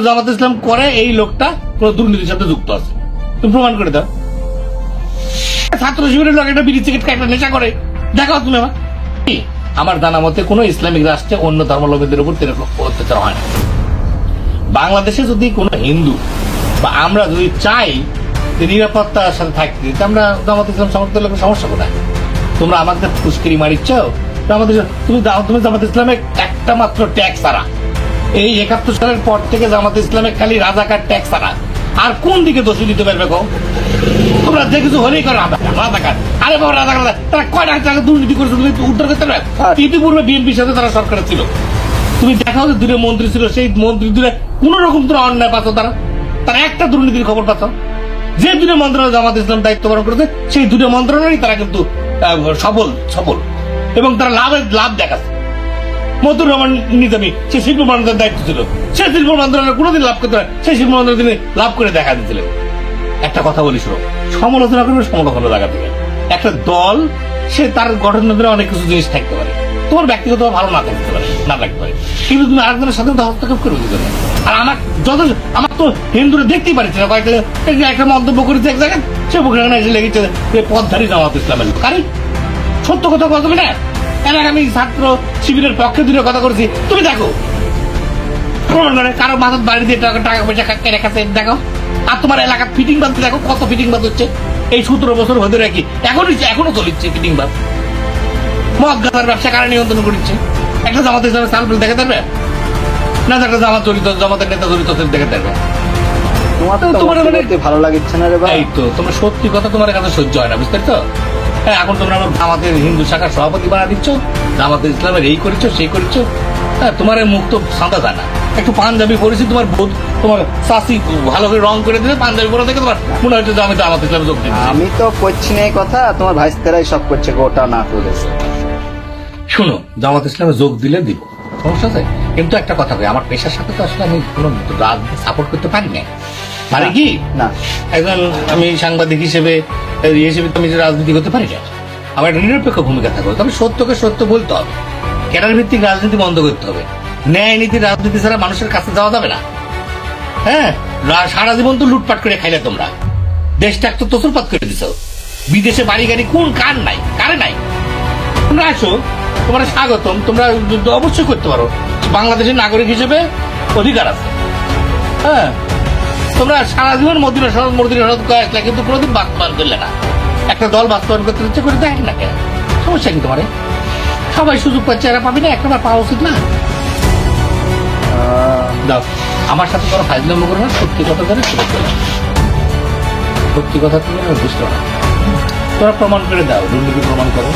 জামাত ইসলাম করে এই লোকটা কোন দুর্নীতির সাথে যুক্ত আছে, তুমি প্রমাণ করে দাও। ছাত্র শিবিরের লোক একটা বিড়ি সিগারেট একটা নেশা করে, দেখাও তুমি আমার জানা মতে কোন ইসলামিক রাষ্ট্রে অন্য ধর্মাবলম্বীদের উপর অত্যাচার হয় না। বাংলাদেশে যদি কোনো হিন্দু বা আমরা যদি চাই যে নিরাপত্তার সাথে থাকতে, আমরা জামাত ইসলাম সমর্থনের লোকের সমস্যা কোথায়? তোমরা আমাদের ফুসকিরি মারিচ্ছ, আমাদের তুমি জামাত ইসলামের একটা মাত্র ট্যাক্স ছাড়া, এই 71 সালের পর থেকে জামাত ইসলামের খালি রাজাকার ট্যাক্স ছাড়া আর কোন দিকে দোষী দিতে পারবে? তোমরা যে কিছু হলেই করো রাজাকার। আরে বাবা রাজাকার, তারা কয় টাকা দুর্নীতি করেছে তুমি উদ্ধার করতে পারবে? ইতিপূর্বে বিএনপির সাথে তারা সরকারে ছিল, তুমি দেখাও যে দূরে মন্ত্রী ছিল, সেই মন্ত্রী দূরে কোন রকম তোরা অন্যায় পাচ্ছ, তারা একটা দুর্নীতির খবর পাচ্ছ। যে দুটো মন্ত্রণালয় জামাত ইসলাম দায়িত্ব পালন করেছে সেই দুটো মন্ত্রণালয় তারা কিন্তু সফল এবং তারা লাভ দেখাচ্ছে। মতুর রহমান নিজামী সে শিল্প মন্ত্রণালয়ের দায়িত্ব ছিল, সে শিল্প মন্ত্রণালয় কোনোদিন লাভ করতে পারে, সেই শিল্প মন্ত্রণালয় তিনি লাভ করে দেখা দিয়েছিলেন। একটা কথা বলি শোনো, সমালোচনা করবে সমালোচনা জায়গা থেকে। একটা দল সে তার গঠনের ধরে অনেক কিছু জিনিস থাকতে পারে, তোমার ব্যক্তিগত ভালো না থাকতে পারে, না থাকতে পারে, কিন্তু তুমি আরেকজনের সাথে হস্তক্ষেপ করে দিতে পারো। আর আমার তো হিন্দুরা দেখতেই পারছে না, কয়েকটা একটা মন্তব্য করেছে এক জায়গায়, সে ওখানে এসে লেগেছে পথধারী জামাত ইসলামের লোক। আরে সত্য কথা বলতে না, আমি ছাত্র শিবিরের পক্ষে দূরে কথা করেছি, তুমি দেখো কারো মাথার বাড়ি দিয়ে টাকা পয়সা কেটে খাচ্ছে, দেখো। আর তোমার এলাকার ফিটিং বাদ দেখো কত ফিটিং বাদ হচ্ছে এই 17 বছর হতে রাখি, এখনো চলিচ্ছে ফিটিং বাদ। মদ গাঁজার ব্যবসা কারা নিয়ন্ত্রণ করছে? একটা জামাত ইসলামের সালফেল দেখে দেবে না, একটা জামাতের নেতা জড়িত দেখে দেবে। তোমার ভালো লাগছে না রে ভাই? এই তো তোমার সত্যি কথা তোমার কাছে সহ্য হয় না, বুঝতে পারছো? হ্যাঁ, এখন তোমরা আমাদের হিন্দু শাখার সভাপতি বানা দিচ্ছ, জামাতের ইসলামের এই করেছো সেই করেছো। হ্যাঁ, তোমার মুখ তো সাদা যায় না। একটু পাঞ্জাবি পরেছি, তোমার বোধ তোমার চাষি ভালো করে রং করে দিলে পাঞ্জাবি পরে থেকে তোমার মনে হচ্ছে যে আমি তো জামাত ইসলামে যোগ দিচ্ছি। আমি তো করছি না এই কথা, তোমার ভাইস্তেরাই সব করছে, গোটা না করেছে। শোনো, জামাত ইসলামে যোগ দিলে দিব, সমস্যা আছে, কিন্তু একটা কথা কই, আমার পেশার সাথে তো আসলে আমি কোনো রাজনীতি সাপোর্ট করতে পারি না। পারি কি না? একজন আমি সাংবাদিক হিসেবে আমি রাজনীতি করতে পারি না। আমার একটা নিরপেক্ষ ভূমিকা থাকবে, তবে সত্যকে সত্য বলতে হবে। ক্যাডার ভিত্তিক রাজনীতি বন্ধ করতে হবে। ন্যায় নীতি রাজনীতি ছাড়া মানুষের কাছে যাওয়া যাবে না। হ্যাঁ, সারা জীবন তো লুটপাট করে খাইলে তোমরা, দেশটা তো তোসরপাত করে দিছ। বিদেশে বাড়ি গাড়ি কোন কারে নাই? তোমরা আসো, তোমরা স্বাগতম, তোমরা অবশ্যই করতে পারো, বাংলাদেশের নাগরিক হিসেবে অধিকার আছে। হ্যাঁ, তোমরা সারা জীবন মদিনা শরৎ আসলে কিন্তু কোনোদিন বাস্তবায়ন করলে না। একটা দল বাস্তবায়ন করতে ইচ্ছে করে দেখেন না কেন? সমস্যা কি তোমার? সবাই সুযোগ পাচ্ছে, এরা পাবি না, একটা পাওয়া উচিত না? দাও, আমার সাথে কোনো ফাইজলাম করো না, সত্যি কথা জানে সত্যি কথা তুমি বুঝতে পারো। তোরা প্রমাণ করে দাও, দুর্নীতি প্রমাণ করো।